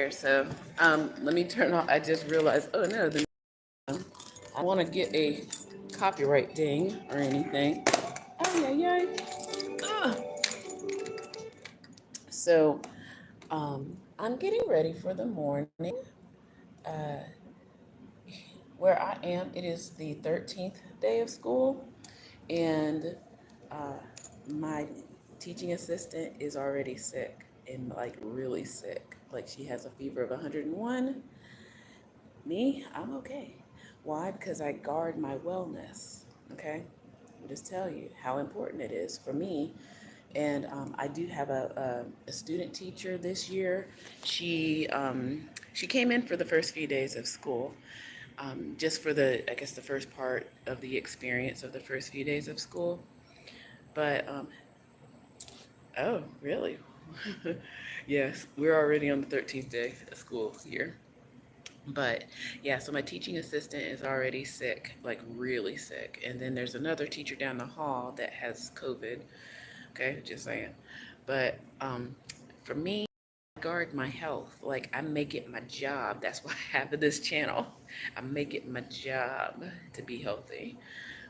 So let me turn off. I just realized, oh no, I want to get a copyright ding or anything. Oh, yeah, yeah. So I'm getting ready for the morning. Uh, where I am, it is the 13th day of school, and uh, my teaching assistant is already sick and like really sick. Like she has a fever of 101. Me, I'm okay. Why? Because I guard my wellness. Okay. I'll just tell you how important it is for me. And I do have a student teacher this year. She came in for the first few days of school, just for I guess the first part of the experience of the first few days of school. But oh, really? Yes, we're already on the 13th day of school here. But yeah, so my teaching assistant is already sick, like really sick. And then there's another teacher down the hall that has COVID. Okay, just saying. But for me, I guard my health. Like I make it my job. That's why I have this channel. I make it my job to be healthy.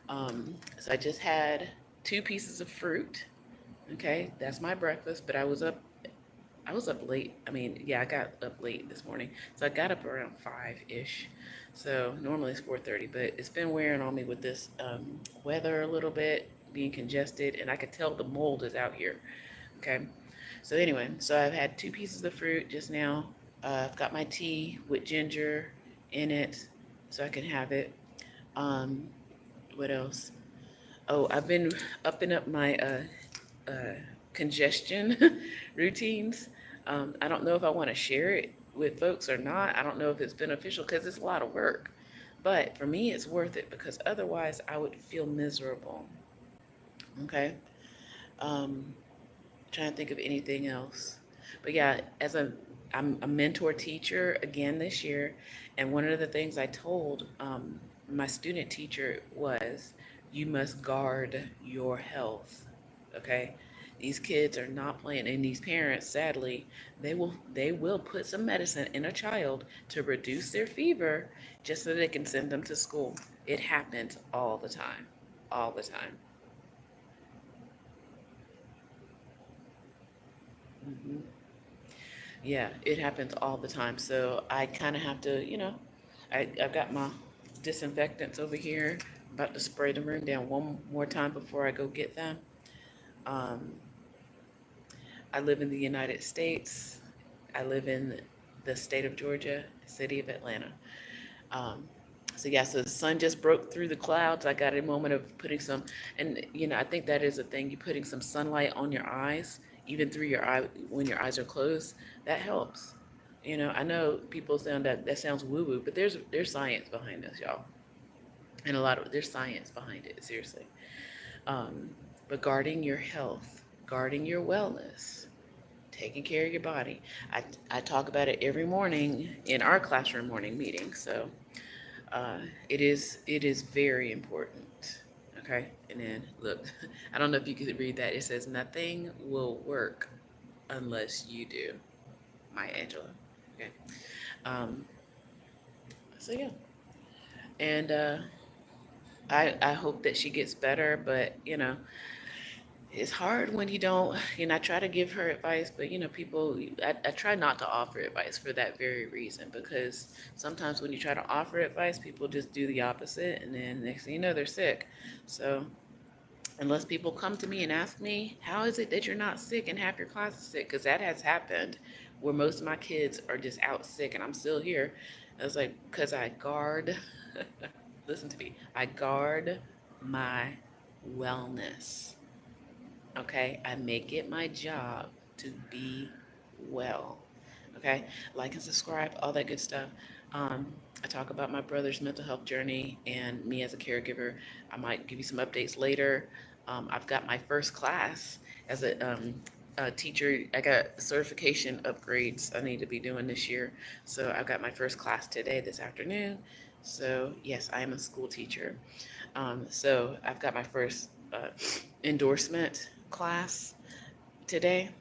So I just had 2 pieces of fruit. Okay, that's my breakfast. But I was up late. I mean, yeah, I got up late this morning. So I got up around 5-ish. So normally it's 4:30, but it's been wearing on me with this weather a little bit, being congested, and I could tell the mold is out here. Okay. So anyway, so I've had 2 pieces of fruit just now. I've got my tea with ginger in it so I can have it. Um, what else? Oh, I've been upping up my uh, congestion routines. I don't know if I want to share it with folks or not. I don't know if it's beneficial because it's a lot of work. But for me, it's worth it because otherwise I would feel miserable. Okay. Um, Trying to think of anything else. But yeah, I'm a mentor teacher again this year. And one of the things I told my student teacher was, you must guard your health. Okay. These kids are not playing, and these parents, sadly, they will put some medicine in a child to reduce their fever just so they can send them to school. It happens all the time, all the time. Hmm. Yeah, it happens all the time. So I kind of have to, I've got my disinfectants over here. About to spray the room down one more time before I go get them. Um, I live in the United States. I live in the state of Georgia, city of Atlanta. Um, so yeah, so the sun just broke through the clouds. I got a moment of putting some, and I think that is a thing. You putting some sunlight on your eyes, even through your eye when your eyes are closed, that helps. I know people sound that sounds woo woo, but there's science behind this, y'all, and there's science behind it. Seriously, um, but guarding your health, guarding your wellness, taking care of your body. I talk about it every morning in our classroom morning meeting. So uh, it is very important. Okay, and then look, I don't know if you could read that. It says nothing will work unless you do. Maya Angelou. Okay. Um, so yeah, and I hope that she gets better, but it's hard when you don't, I try to give her advice, but people, I try not to offer advice for that very reason, because sometimes when you try to offer advice, people just do the opposite, and then next thing you know, they're sick. So unless people come to me and ask me, how is it that you're not sick and half your class is sick? Because that has happened where most of my kids are just out sick and I'm still here. I was like, because I guard, listen to me, I guard my wellness. Okay, I make it my job to be well. Okay, like and subscribe, all that good stuff. I talk about my brother's mental health journey and me as a caregiver. I might give you some updates later. I've got my first class as a teacher. I got certification upgrades I need to be doing this year. So I've got my first class today, this afternoon. So yes, I am a school teacher. So I've got my first endorsement class today.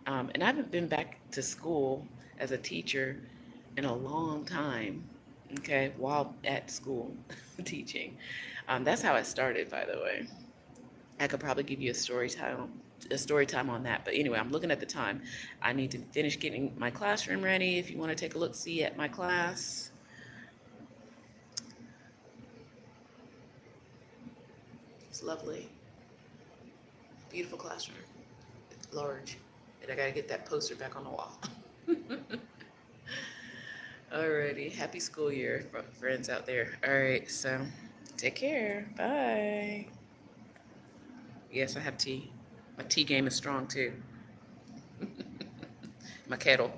And I haven't been back to school as a teacher in a long time, okay, while at school teaching. That's how it started, by the way. I could probably give you a story time on that. But anyway, I'm looking at the time. I need to finish getting my classroom ready. If you want to take a look, see at my class. It's lovely, beautiful classroom. It's large, and I gotta get that poster back on the wall. Alrighty, happy school year, friends out there. All right, so take care. Bye. Yes, I have tea. My tea game is strong too. My kettle.